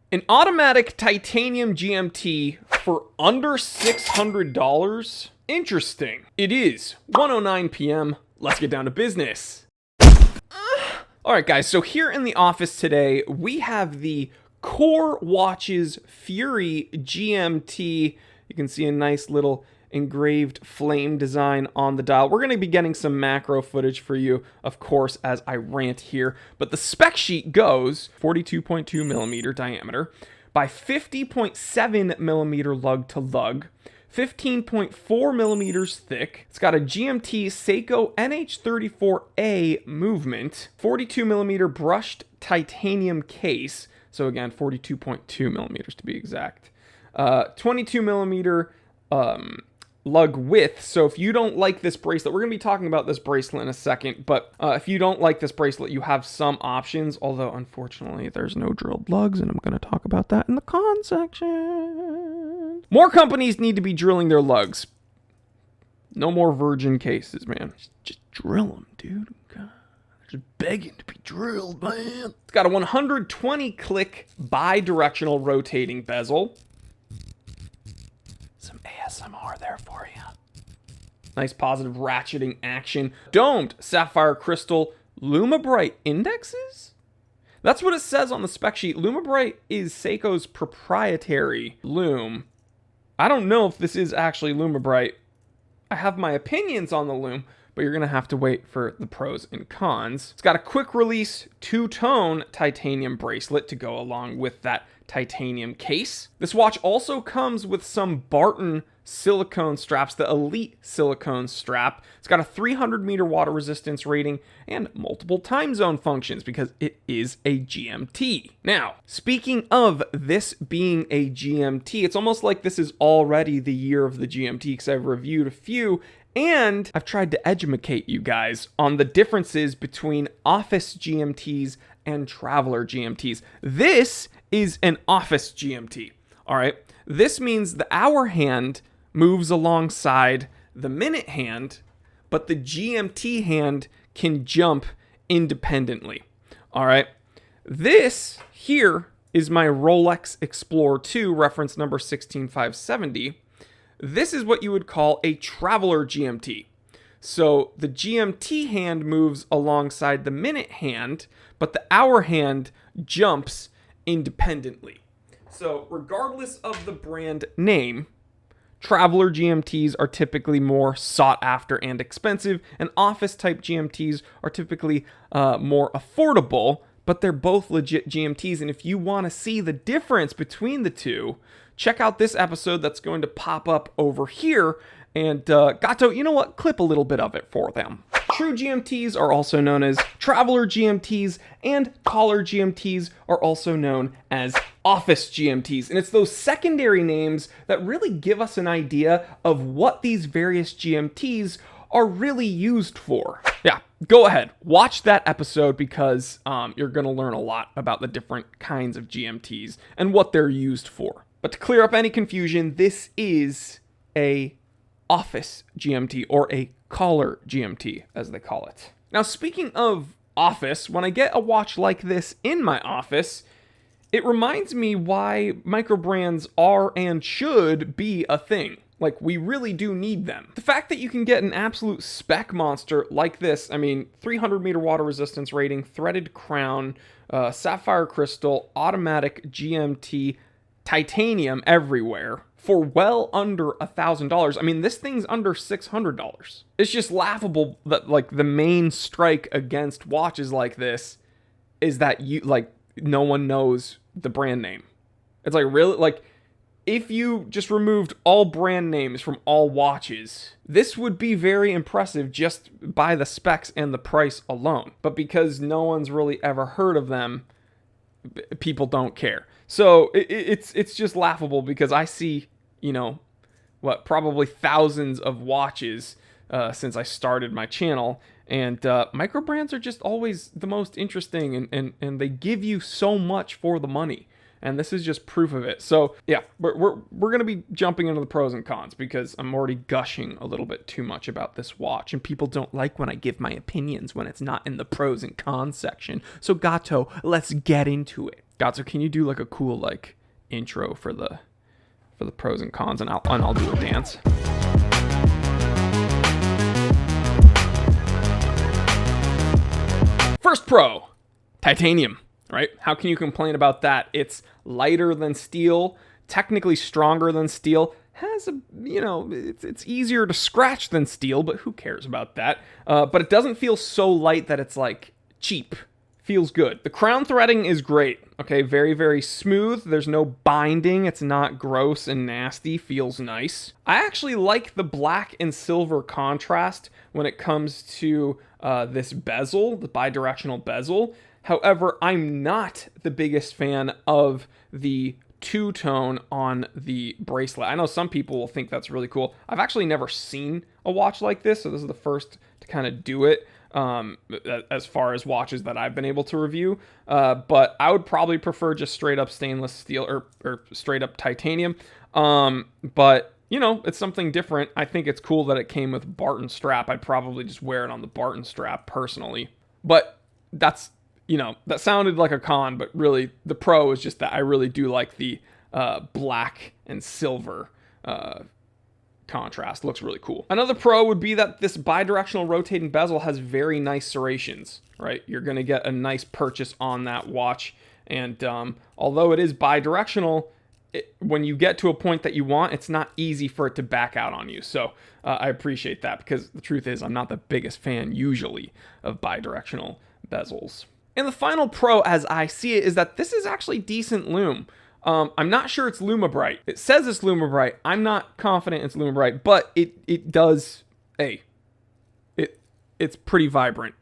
An automatic titanium GMT for under $600? Interesting. It is 1:09 p.m. Let's get down to business. Alright guys, so here in the office today, we have the Core Watches Fury GMT. You can see a nice little engraved flame design on the dial. We're going to be getting some macro footage for you, of course, as I rant here. But the spec sheet goes 42.2 millimeter diameter by 50.7 millimeter lug to lug, 15.4 millimeters thick. It's got a GMT Seiko NH34A movement, 42 millimeter brushed titanium case. So again, 42.2 millimeters to be exact. 22 millimeter lug width. So if you don't like this bracelet, we're going to be talking about this bracelet in a second, but if you don't like this bracelet, you have some options, although unfortunately there's no drilled lugs, and I'm going to talk about that in the con section. More companies need to be drilling their lugs. No more virgin cases, man. Just drill them, dude. God, just begging to be drilled, man. It's got a 120 click bi-directional rotating bezel. Some ASMR there for you. Nice positive ratcheting action. Domed sapphire crystal Lumibright indexes? That's what it says on the spec sheet. Lumibright is Seiko's proprietary lume. I don't know if this is actually Lumibright. I have my opinions on the lume, but you're going to have to wait for the pros and cons. It's got a quick release two-tone titanium bracelet to go along with that titanium case. This watch also comes with some Barton silicone straps, the Elite silicone strap. It's got a 300 meter water resistance rating and multiple time zone functions because it is a GMT. Now, speaking of this being a GMT, it's almost like this is already the year of the GMT because I've reviewed a few and I've tried to educate you guys on the differences between office GMTs and traveler GMTs. This is an office GMT. All right. This means the hour hand moves alongside the minute hand, but the GMT hand can jump independently. All right. This here is my Rolex Explorer 2, reference number 16570. This is what you would call a traveler GMT. So the GMT hand moves alongside the minute hand, but the hour hand jumps independently. So regardless of the brand name, traveler GMTs are typically more sought after and expensive, and office type GMTs are typically more affordable, but they're both legit GMTs. And if you want to see the difference between the two, check out this episode that's going to pop up over here. And Gato, you know what? Clip a little bit of it for them. True GMTs are also known as traveler GMTs, and collar GMTs are also known as office GMTs. And it's those secondary names that really give us an idea of what these various GMTs are really used for. Yeah, go ahead, watch that episode because you're going to learn a lot about the different kinds of GMTs and what they're used for. But to clear up any confusion, this is a office GMT, or a collar GMT as they call it. Now, speaking of office, when I get a watch like this in my office, it reminds me why micro brands are and should be a thing. Like, we really do need them. The fact that you can get an absolute spec monster like this, I mean, 300 meter water resistance rating, threaded crown, sapphire crystal, automatic GMT, titanium everywhere, for well under $1,000. I mean, this thing's under $600. It's just laughable that, like, the main strike against watches like this is that no one knows the brand name. It's like, really, like, if you just removed all brand names from all watches, this would be very impressive just by the specs and the price alone. But because no one's really ever heard of them, people don't care. So it's just laughable because I see, probably thousands of watches since I started my channel. And micro brands are just always the most interesting, and they give you so much for the money. And this is just proof of it. So yeah, we're going to be jumping into the pros and cons because I'm already gushing a little bit too much about this watch. And people don't like when I give my opinions when it's not in the pros and cons section. So Gato, let's get into it. Gato, can you do like a cool like intro for the pros and cons, and I'll do a dance. First pro, titanium, right? How can you complain about that? It's lighter than steel, technically stronger than steel, has a, it's easier to scratch than steel, but who cares about that? But it doesn't feel so light that it's like cheap. Feels good. The crown threading is great. Okay, very, very smooth. There's no binding. It's not gross and nasty. Feels nice. I actually like the black and silver contrast when it comes to this bezel, the bidirectional bezel. However, I'm not the biggest fan of the two-tone on the bracelet. I know some people will think that's really cool. I've actually never seen a watch like this, so this is the first to kind of do it. As far as watches that I've been able to review, but I would probably prefer just straight up stainless steel or straight up titanium. But it's something different. I think it's cool that it came with Barton strap. I'd probably just wear it on the Barton strap personally. But that's, that sounded like a con, but really the pro is just that I really do like the black and silver contrast. Looks really cool. Another pro would be that this bidirectional rotating bezel has very nice serrations, right? You're going to get a nice purchase on that watch. And although it is bidirectional, when you get to a point that you want, it's not easy for it to back out on you. So I appreciate that, because the truth is I'm not the biggest fan usually of bidirectional bezels. And the final pro, as I see it, is that this is actually decent lume. I'm not sure it's Lumabrite. It says it's Lumabrite. I'm not confident it's Lumabrite, but it does, it's pretty vibrant.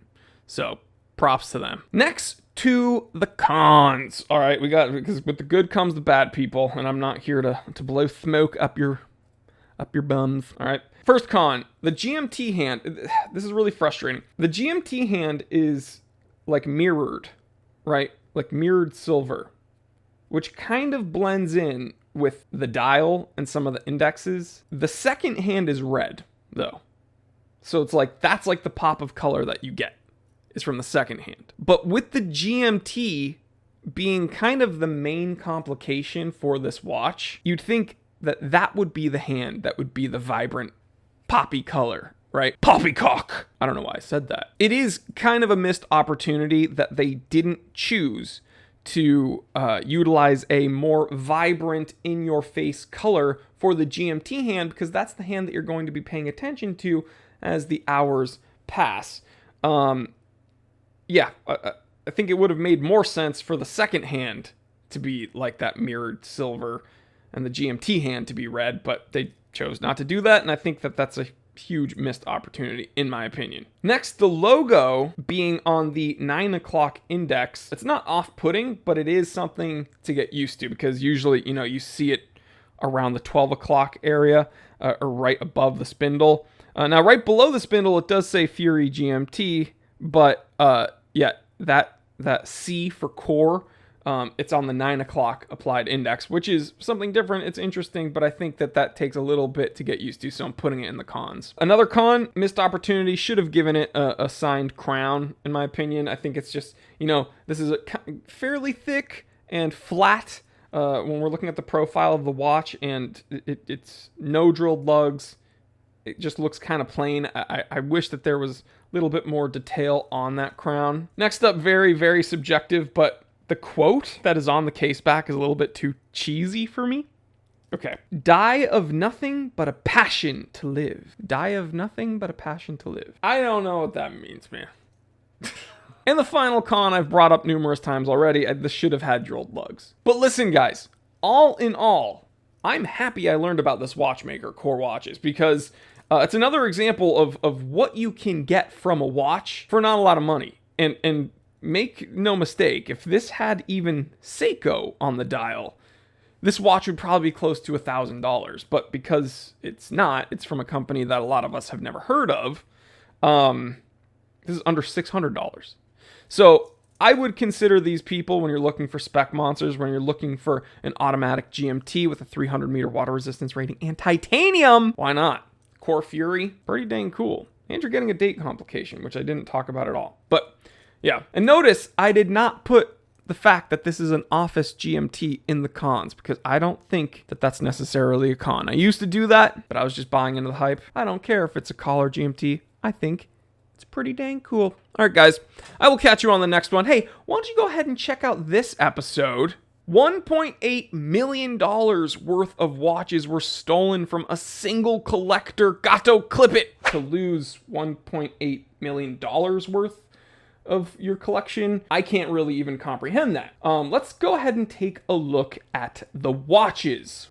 So props to them. Next to the cons. All right, because with the good comes the bad, people, and I'm not here to blow smoke up your bums. All right. First con, the GMT hand. This is really frustrating. The GMT hand is like mirrored, right? Like mirrored silver, which kind of blends in with the dial and some of the indexes. The second hand is red, though. So it's like, that's like the pop of color that you get is from the second hand. But with the GMT being kind of the main complication for this watch, you'd think that that would be the hand that would be the vibrant poppy color, right? Poppycock. I don't know why I said that. It is kind of a missed opportunity that they didn't choose to utilize a more vibrant in-your-face color for the GMT hand, because that's the hand that you're going to be paying attention to as the hours pass. I think it would have made more sense for the second hand to be like that mirrored silver and the GMT hand to be red, but they chose not to do that, and I think that that's a huge missed opportunity in my opinion. Next, the logo being on the 9 o'clock index. It's not off-putting, but it is something to get used to, because usually, you see it around the 12 o'clock area or right above the spindle. Now, right below the spindle, it does say Fury GMT, but that C for core, it's on the 9 o'clock applied index, which is something different. It's interesting, but I think that takes a little bit to get used to, so I'm putting it in the cons. Another con, missed opportunity, should have given it a signed crown, in my opinion. I think it's just, this is a fairly thick and flat when we're looking at the profile of the watch, and it's no drilled lugs. It just looks kind of plain. I wish that there was a little bit more detail on that crown. Next up, very, very subjective, but the quote that is on the case back is a little bit too cheesy for me. Okay. Die of nothing but a passion to live. Die of nothing but a passion to live. I don't know what that means, man. And the final con I've brought up numerous times already. This should have had drilled lugs. But listen, guys. All in all, I'm happy I learned about this watchmaker, Core Watches, because it's another example of what you can get from a watch for not a lot of money. And make no mistake, if this had even Seiko on the dial, this watch would probably be close to $1,000. But because it's not, it's from a company that a lot of us have never heard of. This is under $600. So I would consider these people when you're looking for spec monsters, when you're looking for an automatic GMT with a 300 meter water resistance rating and titanium. Why not? Core Fury, pretty dang cool. And you're getting a date complication, which I didn't talk about at all. But yeah, and notice I did not put the fact that this is an office GMT in the cons, because I don't think that that's necessarily a con. I used to do that, but I was just buying into the hype. I don't care if it's a collar GMT. I think it's pretty dang cool. All right, guys, I will catch you on the next one. Hey, why don't you go ahead and check out this episode? $1.8 million worth of watches were stolen from a single collector. Gato clip it. To lose $1.8 million worth of your collection, I can't really even comprehend that. Let's go ahead and take a look at the watches.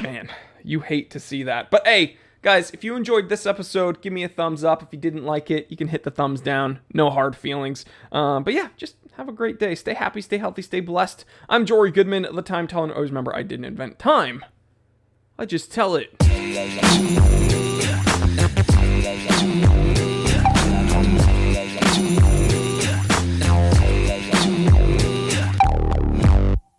Man, you hate to see that. But hey, guys, if you enjoyed this episode, give me a thumbs up. If you didn't like it, you can hit the thumbs down. No hard feelings. But yeah, just have a great day. Stay happy, stay healthy, stay blessed. I'm Jory Goodman, the Time Teller. Always remember, I didn't invent time. I just tell it.